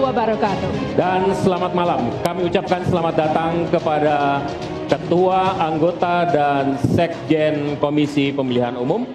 wabarakatuh. Dan selamat malam. Kami ucapkan selamat datang kepada Ketua, Anggota, dan Sekjen Komisi Pemilihan Umum.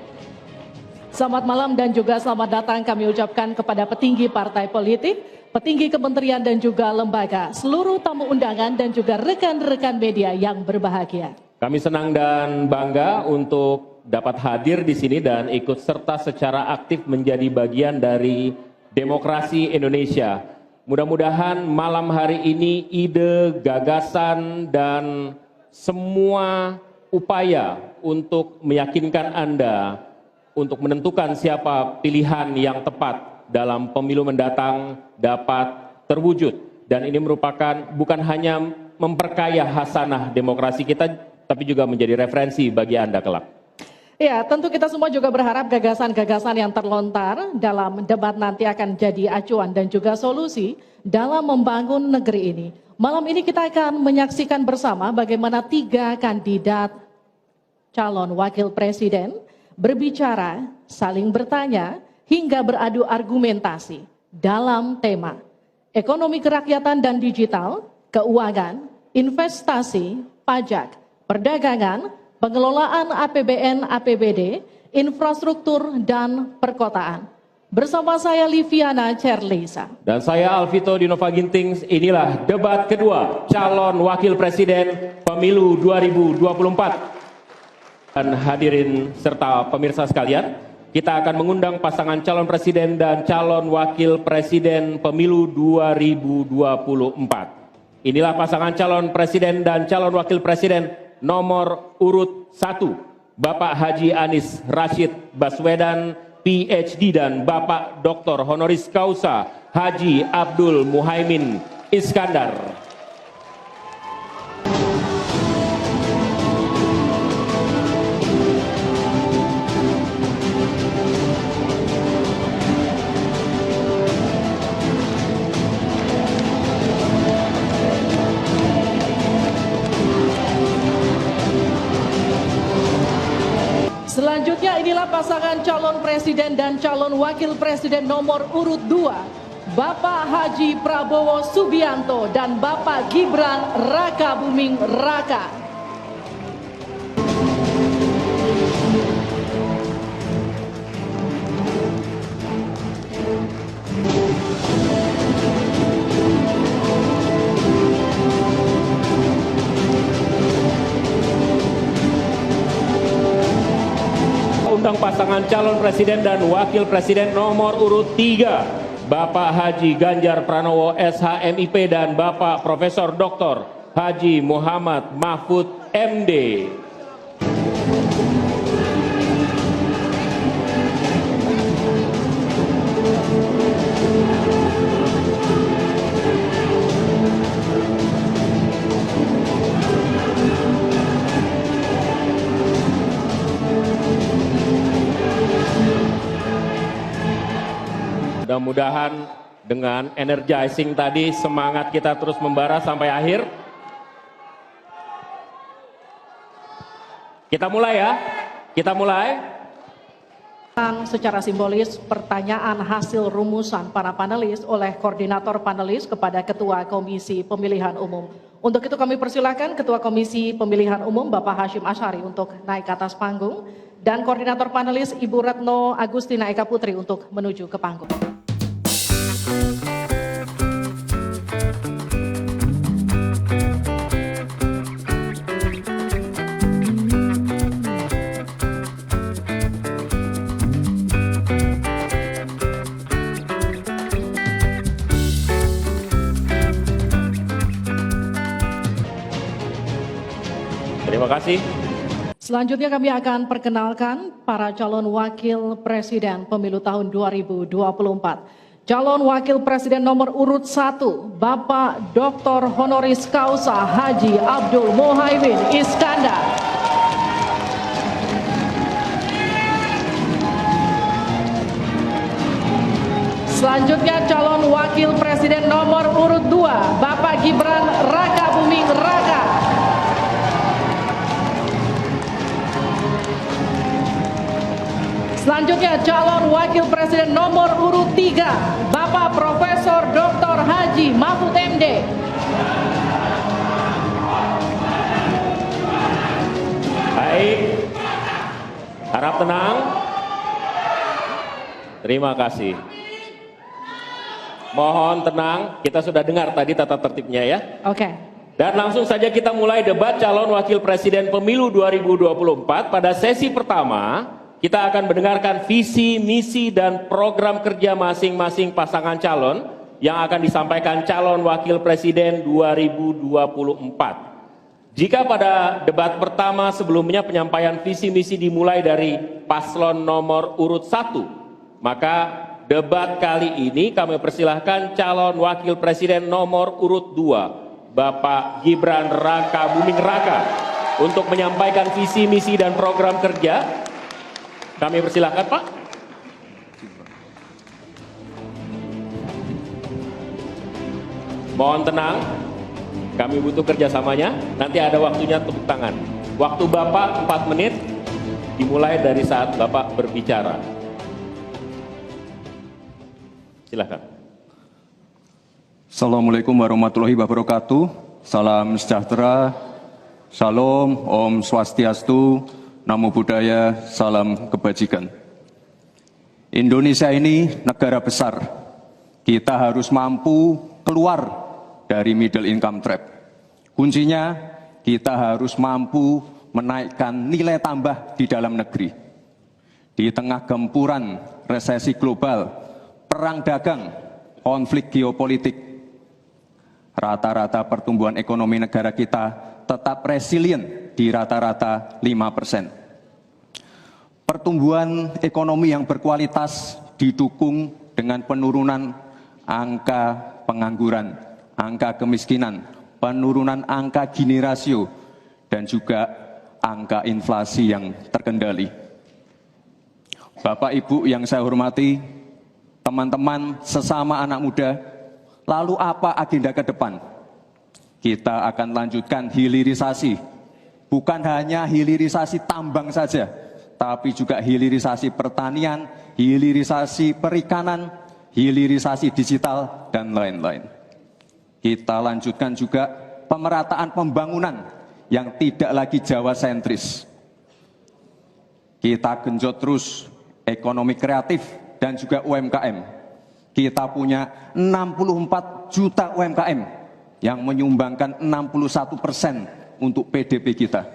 Selamat malam dan juga selamat datang kami ucapkan kepada petinggi partai politik, petinggi kementerian dan juga lembaga, seluruh tamu undangan dan juga rekan-rekan media yang berbahagia. Kami senang dan bangga untuk dapat hadir di sini dan ikut serta secara aktif menjadi bagian dari demokrasi Indonesia. Mudah-mudahan malam hari ini ide, gagasan, dan semua upaya untuk meyakinkan Anda untuk menentukan siapa pilihan yang tepat dalam pemilu mendatang dapat terwujud. Dan ini merupakan bukan hanya memperkaya hasanah demokrasi kita, tapi juga menjadi referensi bagi Anda kelak. Ya, tentu kita semua juga berharap gagasan-gagasan yang terlontar dalam debat nanti akan jadi acuan dan juga solusi dalam membangun negeri ini. Malam ini kita akan menyaksikan bersama bagaimana 3 kandidat calon wakil presiden berbicara, saling bertanya, hingga beradu argumentasi dalam tema ekonomi kerakyatan dan digital, keuangan, investasi, pajak, perdagangan, pengelolaan APBN, APBD, infrastruktur, dan perkotaan. Bersama saya Liviana Cerlisa. Dan saya Alvito Dinova Ginting, inilah debat kedua calon wakil presiden pemilu 2024. Dan hadirin serta pemirsa sekalian, kita akan mengundang pasangan calon presiden dan calon wakil presiden pemilu 2024. Inilah pasangan calon presiden dan calon wakil presiden nomor urut 1, Bapak Haji Anies Rashid Baswedan, PhD, dan Bapak Dr. Honoris Causa Haji Abdul Muhaimin Iskandar. Selanjutnya inilah pasangan calon presiden dan calon wakil presiden nomor urut 2, Bapak Haji Prabowo Subianto dan Bapak Gibran Rakabuming Raka. Undang pasangan calon presiden dan wakil presiden nomor urut 3, Bapak Haji Ganjar Pranowo SHMIP dan Bapak Profesor Dr. Haji Muhammad Mahfud MD. Mudah-mudahan dengan energizing tadi semangat kita terus membara sampai akhir. Kita mulai ya, kita mulai. Secara simbolis pertanyaan hasil rumusan para panelis oleh koordinator panelis kepada Ketua Komisi Pemilihan Umum. Untuk itu kami persilakan Ketua Komisi Pemilihan Umum Bapak Hashim Asyari untuk naik ke atas panggung dan koordinator panelis Ibu Retno Agustina Eka Putri untuk menuju ke panggung. Terima kasih. Selanjutnya kami akan perkenalkan para calon wakil presiden pemilu tahun 2024. Calon wakil presiden nomor urut 1, Bapak Dr. Honoris Causa Haji Abdul Muhaimin Iskandar. Selanjutnya calon wakil presiden nomor urut 2, Bapak Gibran Rakabuming Raka. Selanjutnya calon wakil presiden nomor urut 3, Bapak Profesor Dr. Haji Haji Mahfud MD. Baik, harap tenang. Terima kasih. Mohon tenang, kita sudah dengar tadi tata tertibnya ya. Oke. Dan langsung saja kita mulai debat calon wakil presiden pemilu 2024. Pada sesi pertama, kita akan mendengarkan visi, misi, dan program kerja masing-masing pasangan calon yang akan disampaikan calon wakil presiden 2024. Jika pada debat pertama sebelumnya penyampaian visi misi dimulai dari paslon nomor urut 1, maka debat kali ini kami persilahkan calon wakil presiden nomor urut 2, Bapak Gibran Raka Buming Raka, untuk menyampaikan visi misi dan program kerja. Kami persilahkan Pak. Mohon tenang. Kami butuh kerjasamanya, nanti ada waktunya tepuk tangan. Waktu Bapak 4 menit, dimulai dari saat Bapak berbicara. Silakan. Assalamualaikum warahmatullahi wabarakatuh. Salam sejahtera, Shalom, Om Swastiastu, Namo Buddhaya, salam kebajikan. Indonesia ini negara besar. Kita harus mampu keluar dari middle income trap. Kuncinya kita harus mampu menaikkan nilai tambah di dalam negeri. Di tengah gempuran resesi global, perang dagang, konflik geopolitik, rata-rata pertumbuhan ekonomi negara kita tetap resilient di rata-rata 5%. Pertumbuhan ekonomi yang berkualitas didukung dengan penurunan angka pengangguran, angka kemiskinan, penurunan angka Gini rasio, dan juga angka inflasi yang terkendali. Bapak Ibu yang saya hormati, teman-teman sesama anak muda, lalu apa agenda ke depan? Kita akan lanjutkan hilirisasi, bukan hanya hilirisasi tambang saja, tapi juga hilirisasi pertanian, hilirisasi perikanan, hilirisasi digital, dan lain-lain. Kita lanjutkan juga pemerataan pembangunan yang tidak lagi Jawa sentris. Kita genjot terus ekonomi kreatif dan juga UMKM. Kita punya 64 juta UMKM yang menyumbangkan 61% untuk PDB kita.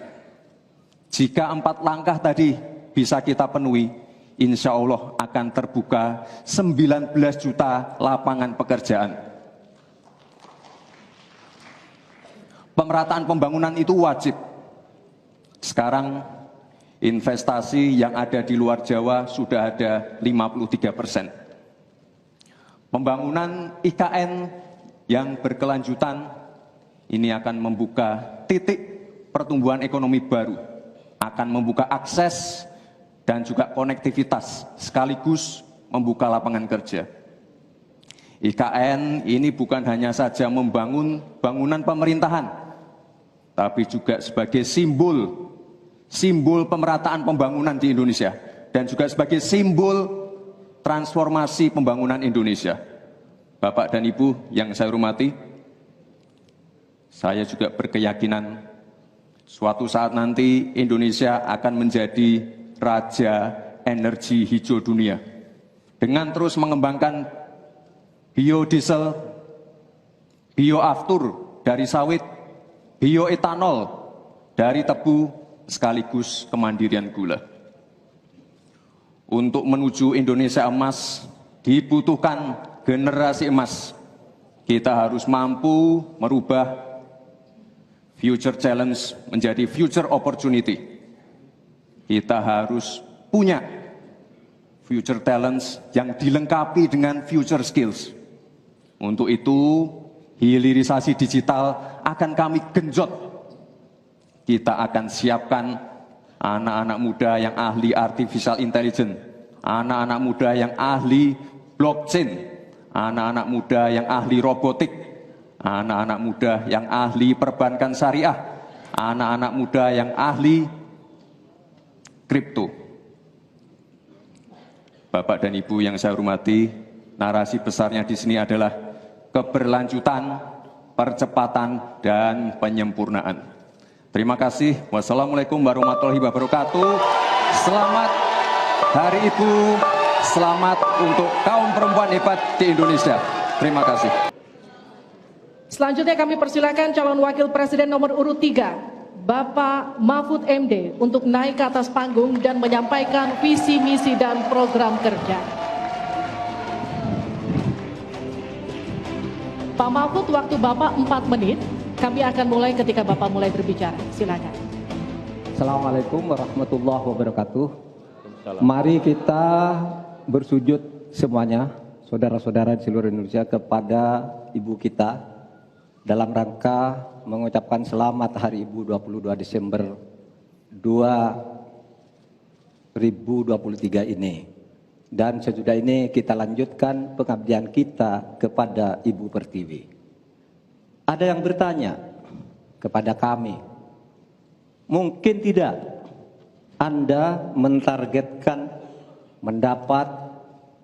Jika 4 langkah tadi bisa kita penuhi, insya Allah akan terbuka 19 juta lapangan pekerjaan. Pemerataan pembangunan itu wajib. Sekarang investasi yang ada di luar Jawa sudah ada 53%. Pembangunan IKN yang berkelanjutan ini akan membuka titik pertumbuhan ekonomi baru, akan membuka akses dan juga konektivitas, sekaligus membuka lapangan kerja. IKN ini bukan hanya saja membangun bangunan pemerintahan, tapi juga sebagai simbol pemerataan pembangunan di Indonesia, dan juga sebagai simbol transformasi pembangunan Indonesia. Bapak dan Ibu yang saya hormati, saya juga berkeyakinan suatu saat nanti Indonesia akan menjadi raja energi hijau dunia. Dengan terus mengembangkan biodiesel, bioaftur dari sawit, bioetanol dari tebu, sekaligus kemandirian gula. Untuk menuju Indonesia emas dibutuhkan generasi emas. Kita harus mampu merubah future challenge menjadi future opportunity. Kita harus punya future talents yang dilengkapi dengan future skills. Untuk itu, hilirisasi digital akan kami genjot. Kita akan siapkan anak-anak muda yang ahli artificial intelligence, anak-anak muda yang ahli blockchain, anak-anak muda yang ahli robotik, anak-anak muda yang ahli perbankan syariah, anak-anak muda yang ahli kripto. Bapak dan Ibu yang saya hormati, narasi besarnya di sini adalah keberlanjutan, percepatan, dan penyempurnaan. Terima kasih. Wassalamualaikum warahmatullahi wabarakatuh. Selamat Hari Ibu, selamat untuk kaum perempuan hebat di Indonesia. Terima kasih. Selanjutnya kami persilakan calon wakil presiden nomor urut 3, Bapak Mahfud MD, untuk naik ke atas panggung dan menyampaikan visi, misi, dan program kerja. Pak Mahfud, waktu Bapak 4 menit. Kami akan mulai ketika Bapak mulai berbicara. Silakan. Assalamualaikum warahmatullahi wabarakatuh. Mari kita bersujud semuanya, saudara-saudara di seluruh Indonesia, kepada Ibu kita dalam rangka mengucapkan selamat Hari Ibu 22 Desember 2023 ini. Dan sesudah ini kita lanjutkan pengabdian kita kepada Ibu Pertiwi. Ada yang bertanya kepada kami, mungkin tidak Anda mentargetkan mendapat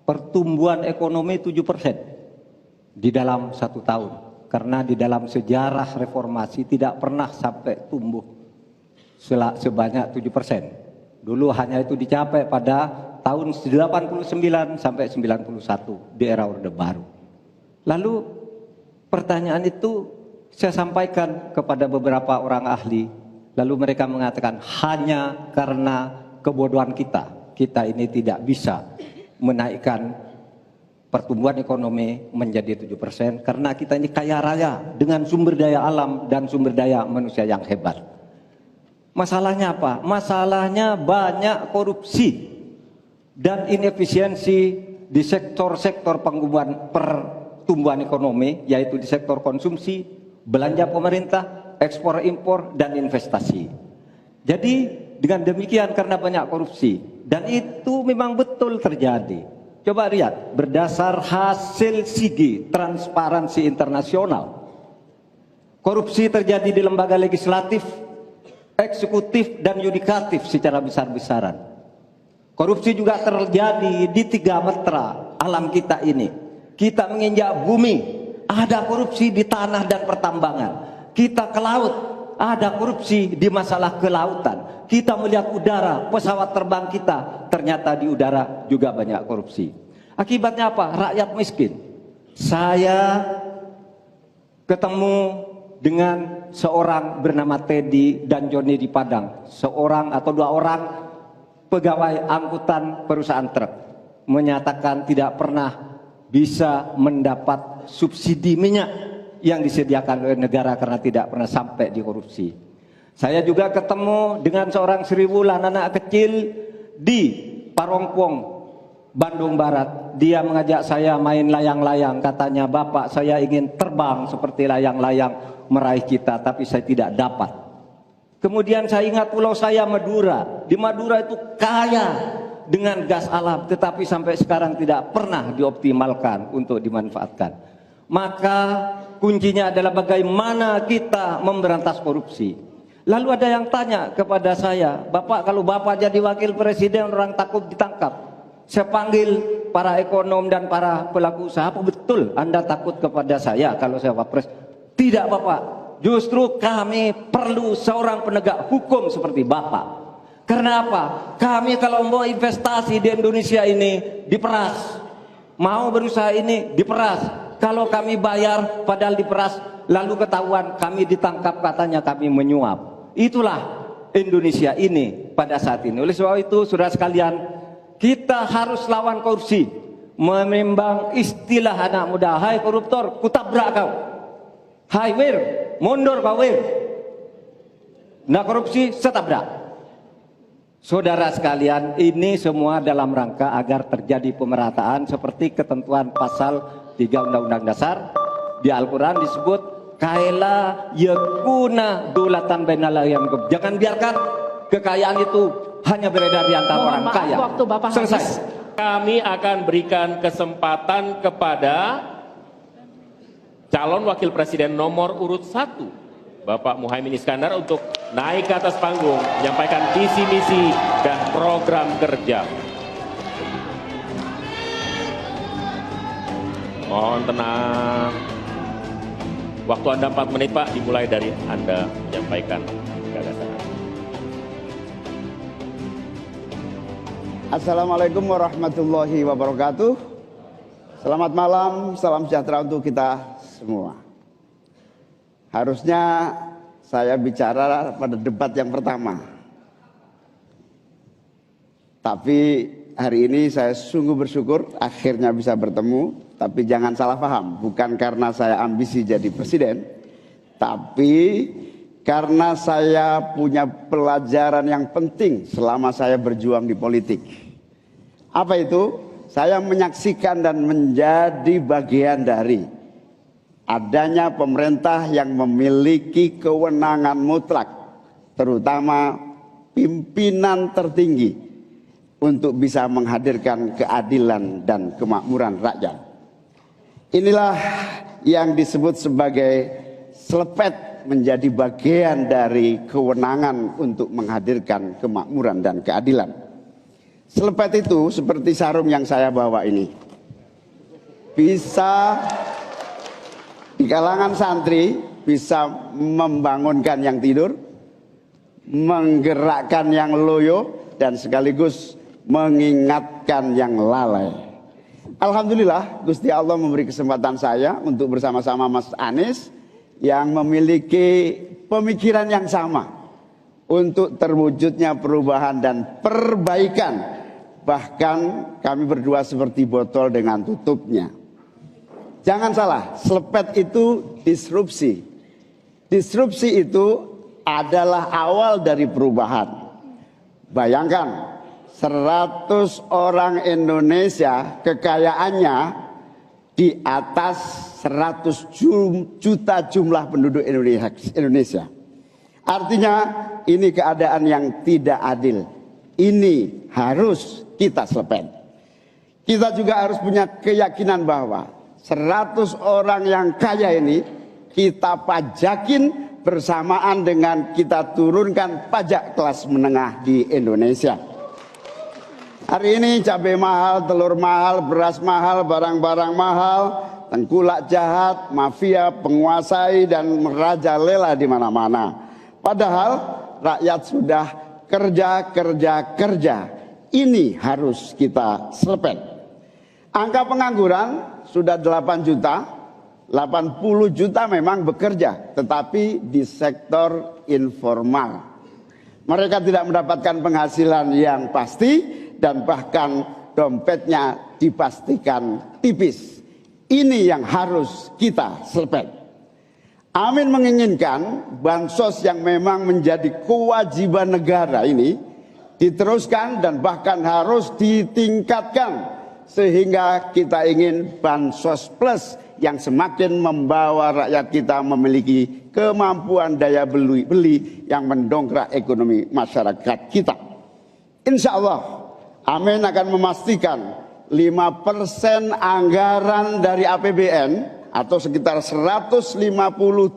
pertumbuhan ekonomi 7% di dalam 1 tahun. Karena di dalam sejarah reformasi tidak pernah sampai tumbuh sebanyak 7%. Dulu hanya itu dicapai pada tahun 89 sampai 91 di era Orde Baru. Lalu pertanyaan itu saya sampaikan kepada beberapa orang ahli, lalu mereka mengatakan hanya karena kebodohan kita ini tidak bisa menaikkan pertumbuhan ekonomi menjadi 7% karena kita ini kaya raya dengan sumber daya alam dan sumber daya manusia yang hebat. Masalahnya apa? Masalahnya banyak korupsi dan inefisiensi di sektor-sektor pertumbuhan ekonomi, yaitu di sektor konsumsi, belanja pemerintah, ekspor impor, dan investasi. Jadi dengan demikian karena banyak korupsi, dan itu memang betul terjadi. Coba lihat, berdasar hasil SIGI, Transparansi Internasional, korupsi terjadi di lembaga legislatif, eksekutif, dan yudikatif secara besar-besaran. Korupsi juga terjadi di 3 metra alam kita ini. Kita menginjak bumi, ada korupsi di tanah dan pertambangan. Kita ke laut, ada korupsi di masalah kelautan. Kita melihat udara, pesawat terbang kita, ternyata di udara juga banyak korupsi. Akibatnya apa? Rakyat miskin. Saya ketemu dengan seorang bernama Teddy dan Joni di Padang. Seorang atau 2 orang pegawai angkutan perusahaan truk menyatakan tidak pernah bisa mendapat subsidi minyak yang disediakan oleh negara karena tidak pernah sampai di korupsi. Saya juga ketemu dengan seorang Sri Wulan, anak kecil di Parongpong, Bandung Barat. Dia mengajak saya main layang-layang. Katanya, "Bapak, saya ingin terbang seperti layang-layang meraih kita, tapi saya tidak dapat." Kemudian saya ingat pulau saya, Madura. Di Madura itu kaya dengan gas alam, tetapi sampai sekarang tidak pernah dioptimalkan untuk dimanfaatkan. Maka kuncinya adalah bagaimana kita memberantas korupsi. Lalu ada yang tanya kepada saya, "Bapak, kalau Bapak jadi wakil presiden orang takut ditangkap." Saya panggil para ekonom dan para pelaku usaha, "Apa betul Anda takut kepada saya kalau saya wapres?" "Tidak, Bapak, justru kami perlu seorang penegak hukum seperti Bapak. Karena apa? Kami kalau mau investasi di Indonesia ini diperas, mau berusaha ini diperas. Kalau kami bayar padahal diperas, lalu ketahuan kami ditangkap katanya kami menyuap. Itulah Indonesia ini pada saat ini. Oleh sebab itu, saudara sekalian, kita harus lawan korupsi. Menimbang istilah anak muda, "Hai koruptor, kutabrak kau. Hai wir, mundur kau wir. Nah korupsi, setabrak." Saudara sekalian, ini semua dalam rangka agar terjadi pemerataan seperti ketentuan pasal 3 Undang-Undang Dasar. Di Al-Quran disebut kaila yakuna dulatan bainal yang. Jangan biarkan kekayaan itu hanya beredar di antara orang kaya. Waktu Bapak selesai. habis. Kami akan berikan kesempatan kepada calon wakil presiden nomor urut 1, Bapak Muhaimin Iskandar, untuk naik ke atas panggung, menyampaikan visi misi dan program kerja. Mohon tenang. Waktu Anda 4 menit Pak, dimulai dari Anda menyampaikan gagasan Anda. Assalamualaikum warahmatullahi wabarakatuh. Selamat malam, salam sejahtera untuk kita semua. Harusnya saya bicara pada debat yang pertama. Tapi hari ini saya sungguh bersyukur akhirnya bisa bertemu. Tapi jangan salah paham, bukan karena saya ambisi jadi presiden, tapi karena saya punya pelajaran yang penting selama saya berjuang di politik. Apa itu? Saya menyaksikan dan menjadi bagian dari adanya pemerintah yang memiliki kewenangan mutlak, terutama pimpinan tertinggi, untuk bisa menghadirkan keadilan dan kemakmuran rakyat. Inilah yang disebut sebagai selepet, menjadi bagian dari kewenangan untuk menghadirkan kemakmuran dan keadilan. Selepet itu seperti sarung yang saya bawa ini. Bisa di kalangan santri, bisa membangunkan yang tidur, menggerakkan yang loyo, dan sekaligus mengingatkan yang lalai. Alhamdulillah, Gusti Allah memberi kesempatan saya untuk bersama-sama Mas Anies yang memiliki pemikiran yang sama untuk terwujudnya perubahan dan perbaikan. Bahkan kami berdua seperti botol dengan tutupnya. Jangan salah, selepet itu disrupsi. Disrupsi itu adalah awal dari perubahan. Bayangkan, 100 orang Indonesia kekayaannya di atas 100 juta jumlah penduduk Indonesia. Artinya ini keadaan yang tidak adil. Ini harus kita selepet. Kita juga harus punya keyakinan bahwa 100 orang yang kaya ini kita pajakin bersamaan dengan kita turunkan pajak kelas menengah di Indonesia. Hari ini cabai mahal, telur mahal, beras mahal, barang-barang mahal, tengkulak jahat, mafia, penguasai dan merajalela di mana-mana. Padahal rakyat sudah kerja. Ini harus kita selepet. Angka pengangguran sudah 8 juta, 80 juta memang bekerja, tetapi di sektor informal. Mereka tidak mendapatkan penghasilan yang pasti dan bahkan dompetnya dipastikan tipis. Ini yang harus kita selepet. Amin menginginkan bansos yang memang menjadi kewajiban negara ini diteruskan dan bahkan harus ditingkatkan, sehingga kita ingin bansos plus yang semakin membawa rakyat kita memiliki kemampuan daya beli yang mendongkrak ekonomi masyarakat kita. Insya Allah, Amin akan memastikan 5% anggaran dari APBN atau sekitar 150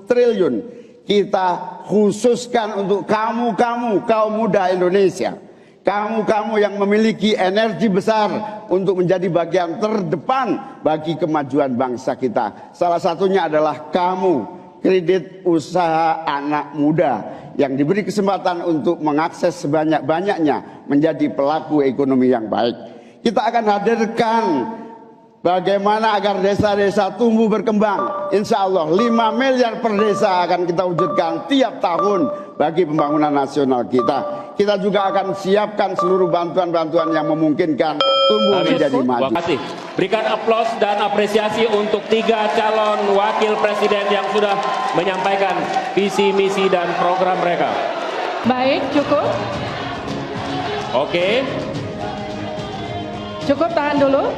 triliun kita khususkan untuk kamu kaum muda Indonesia. Kamu yang memiliki energi besar untuk menjadi bagian terdepan bagi kemajuan bangsa kita. Salah satunya adalah kamu, kredit usaha anak muda yang diberi kesempatan untuk mengakses sebanyak-banyaknya menjadi pelaku ekonomi yang baik. Kita akan hadirkan bagaimana agar desa-desa tumbuh berkembang. Insya Allah 5 miliar per desa akan kita wujudkan tiap tahun bagi pembangunan nasional kita. Kita juga akan siapkan seluruh bantuan-bantuan yang memungkinkan tumbuh menjadi maju. Terima kasih. Berikan aplaus dan apresiasi untuk 3 calon wakil presiden yang sudah menyampaikan visi, misi, dan program mereka. Baik, cukup. Oke. Cukup, tahan dulu.